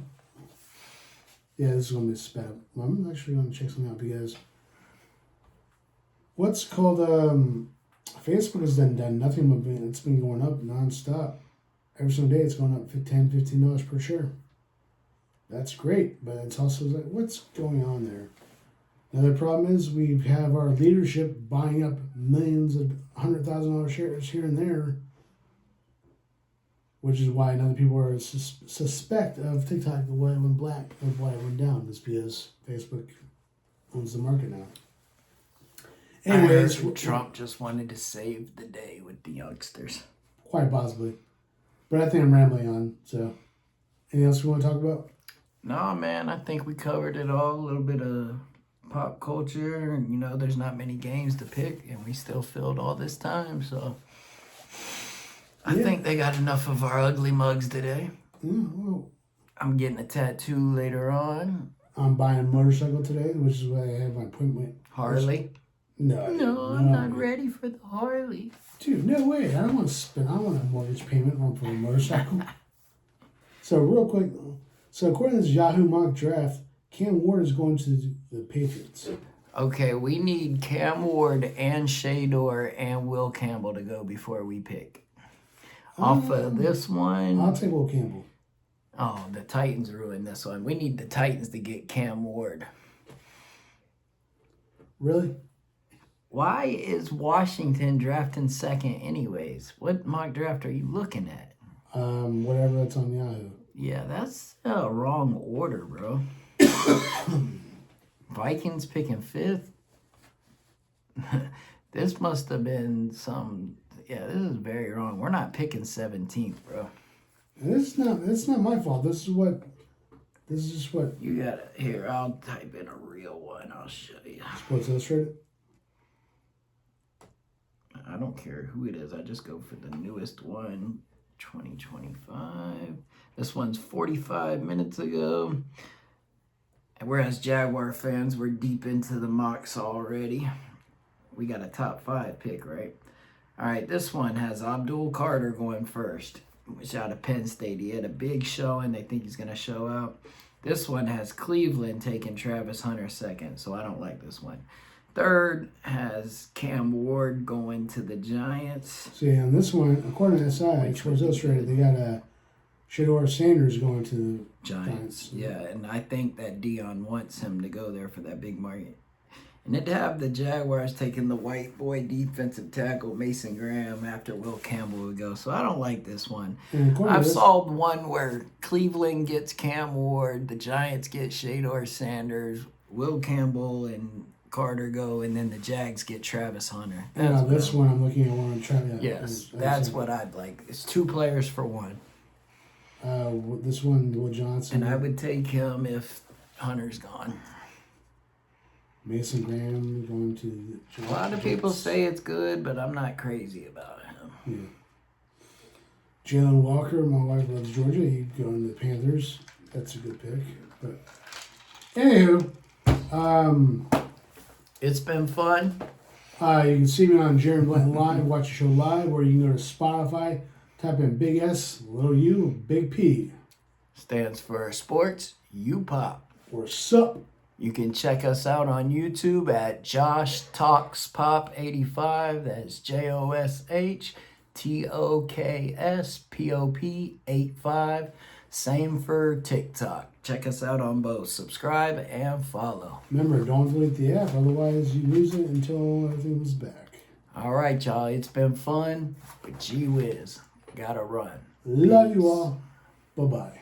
Speaker 1: Yeah, this is going to be sped up. Well, I'm actually going to check something out because what's called Facebook has done nothing but it's been going up nonstop. Every single day it's going up $15 per share. That's great, but it's also like, what's going on there? Another problem is we have our leadership buying up millions of $100,000 shares here and there, which is why other people are suspect of TikTok the way it went black or why it went down is because Facebook owns the market now. Anyways,
Speaker 2: Trump just wanted to save the day with the youngsters.
Speaker 1: quite possibly, but I think I'm rambling on. So, anything else we want to talk about?
Speaker 2: No, man, I think we covered it all. A little bit of pop culture. And, there's not many games to pick, and we still filled all this time. So I think they got enough of our ugly mugs today.
Speaker 1: Yeah, well,
Speaker 2: I'm getting a tattoo later on.
Speaker 1: I'm buying a motorcycle today, which is why I have my appointment.
Speaker 2: Harley?
Speaker 1: No,
Speaker 2: I'm not ready for the Harley.
Speaker 1: Dude, no way. I don't want to spend. I don't want a mortgage payment on for a motorcycle. So real quick, according to this Yahoo mock draft, Cam Ward is going to the Patriots.
Speaker 2: Okay, we need Cam Ward and Shador and Will Campbell to go before we pick. Off of this one.
Speaker 1: I'll take Will Campbell.
Speaker 2: Oh, the Titans ruined this one. We need the Titans to get Cam Ward.
Speaker 1: Really?
Speaker 2: Why is Washington drafting second anyways? What mock draft are you looking at?
Speaker 1: Whatever that's on Yahoo.
Speaker 2: Yeah, that's a wrong order, bro. Vikings picking fifth? This must have been some... Yeah, this is very wrong. We're not picking 17th, bro.
Speaker 1: It's not my fault. This is just what
Speaker 2: You got it. Here, I'll type in a real one. I'll show you.
Speaker 1: Sports Illustrated.
Speaker 2: I don't care who it is. I just go for the newest one, 2025. This one's 45 minutes ago. And whereas Jaguar fans, we're deep into the mocks already. We got a top 5 pick, right? All right, this one has Abdul Carter going first, which out of Penn State. He had a big showing. They think he's going to show out. This one has Cleveland taking Travis Hunter second, so I don't like this one. Third has Cam Ward going to the Giants.
Speaker 1: See, on this one, according to SI, Sports Illustrated, they got Shador Sanders going to the
Speaker 2: Giants. Yeah, and I think that Dion wants him to go there for that big market. And then to have the Jaguars taking the white boy defensive tackle Mason Graham after Will Campbell would go. So I don't like this one. I've solved one where Cleveland gets Cam Ward, the Giants get Shador Sanders, Will Campbell and Carter go, and then the Jags get Travis Hunter.
Speaker 1: Now this one I'm looking at one I'm trying to.
Speaker 2: Yes, that's what I'd like. It's 2 players for one.
Speaker 1: This one, Will Johnson.
Speaker 2: And I would take him if Hunter's gone.
Speaker 1: Mason Graham going to the
Speaker 2: A lot of people say it's good, but I'm not crazy about him.
Speaker 1: Yeah. Jalen Walker, my wife loves Georgia. He'd go to the Panthers. That's a good pick. But anywho,
Speaker 2: It's been fun.
Speaker 1: you can see me on Jeremy Blanton Live, watch the show live, or you can go to Spotify, type in Big S, little U, Big P.
Speaker 2: Stands for Sports You Pop.
Speaker 1: Or SUP.
Speaker 2: You can check us out on YouTube at Josh Talks Pop 85. That's JOSHTOKSPOP 85. Same for TikTok. Check us out on both. Subscribe and follow.
Speaker 1: Remember, don't delete the app, otherwise you lose it until everything's back.
Speaker 2: All right, y'all. It's been fun, but gee whiz, gotta run.
Speaker 1: Love you all. Bye-bye.